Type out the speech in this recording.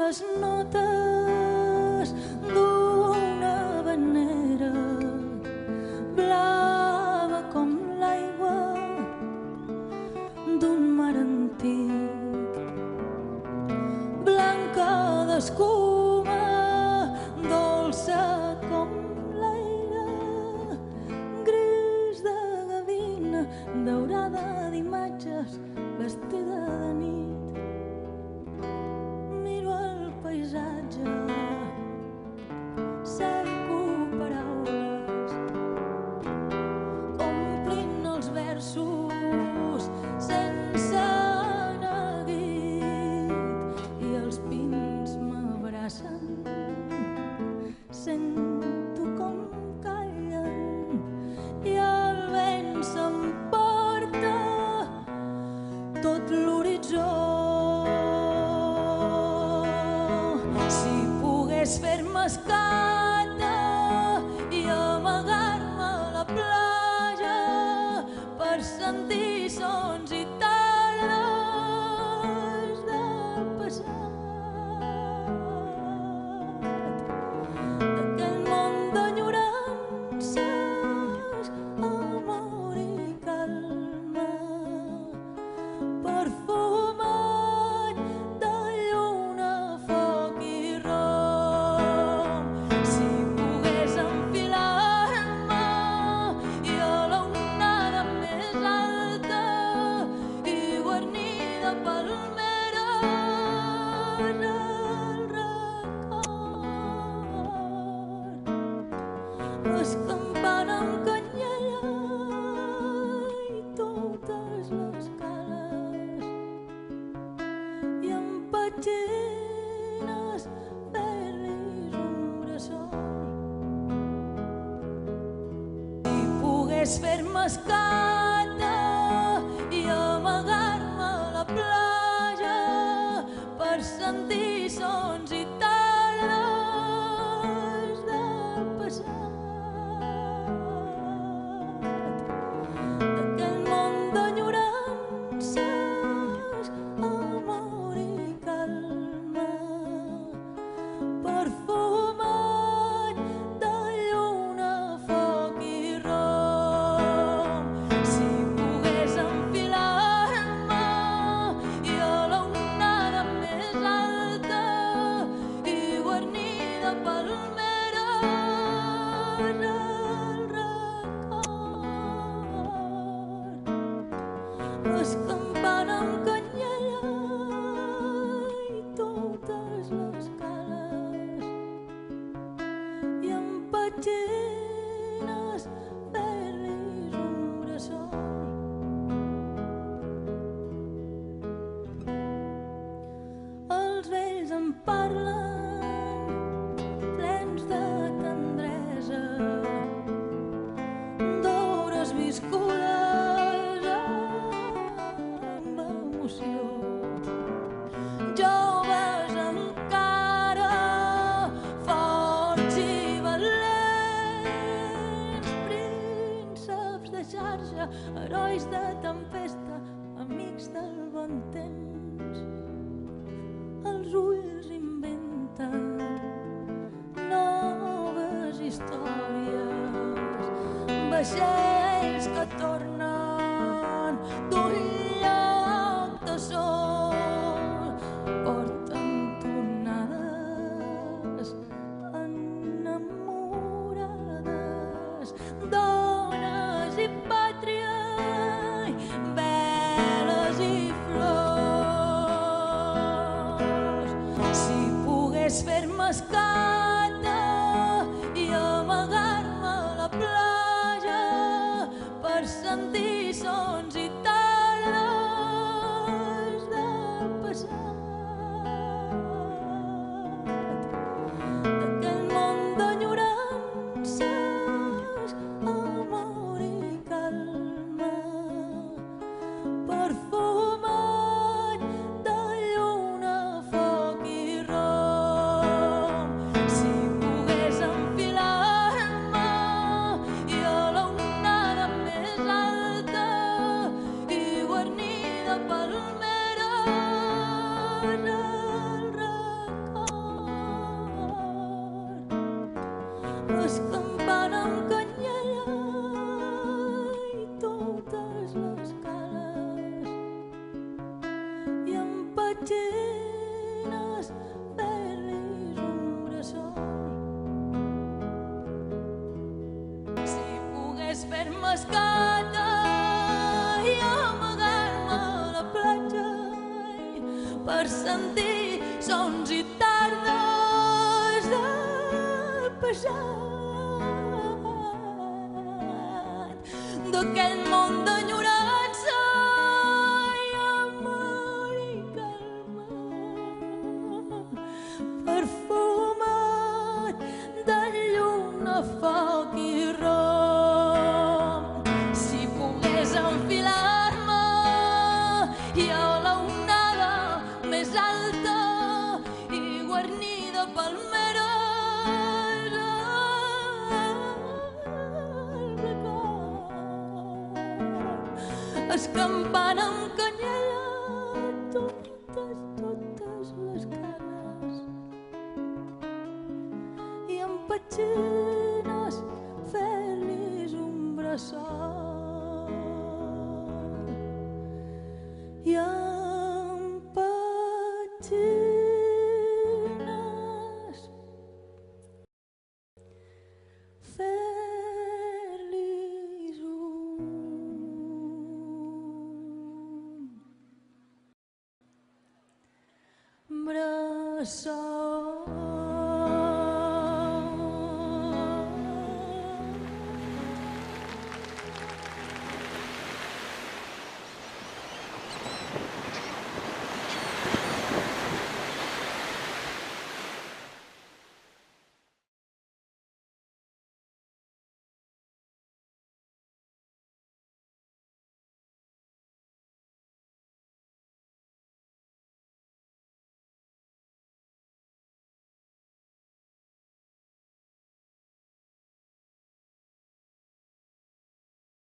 les notes d'una havanera blava com l'aigua d'un mar antic, blanca d'escuma, dolça com l'aire, gris de gavina, daurada d'imatges, vestida de nit. Miro el paisatge, cerco paraules, omplint els versos sense neguit, i els pins m'abracen, sento com callen i el vent s'emporta tot l'horitzó. Si pogués fer-me escata i amagar-me a la platja per sentir sons i tardes del passat, aquell món d'enyorances, amor i calma, perfumat de lluna, foc i rom. Si pogués enfilar-me i a l'onada més alta i guarnida palmeres el record, escampant amb canyella i totes les cales, i amb petxines fer-lis un bressol. Si pogués fer-me escata i amagar-me a la platja per sentir sons i tardes del passat, aquell món d'enyorances, amor i calma, perfumat de lluna, foc i rom. Si pogués enfilar-me i a l'onada més alta i guarnida palmeres el record, escampant amb canyella i totes les cales, i amb petxines fer-lis un bressol. Els vells em parlen plens de tendresa, d'hores viscudes amb emoció, joves encara, forts i valents, prínceps de xarxa, herois de tempesta, amics del bon temps. Els ulls inventen noves històries, vaixells que tornen d'un lloc de sol, porten tonades enamorades, dones i pàtria, veles i flors. Si pogués fer-me escata i amagar-me a la platja per sentir escampant amb canyella i totes les cales i amb petxines fent-lis un bressol. Si pogués fer-me escata i amagar-me a la platja per sentir sons i tardes de passat d'aquell món d'enyorança i amor i calma perfumat de lluna, foc i rom. Si pogués enfilar-me i a la onada més alta i guarnida palmeres escampant amb canyella totes les canes i amb petxines fer-lis un bressol i amb petxines fer-lis un bressol.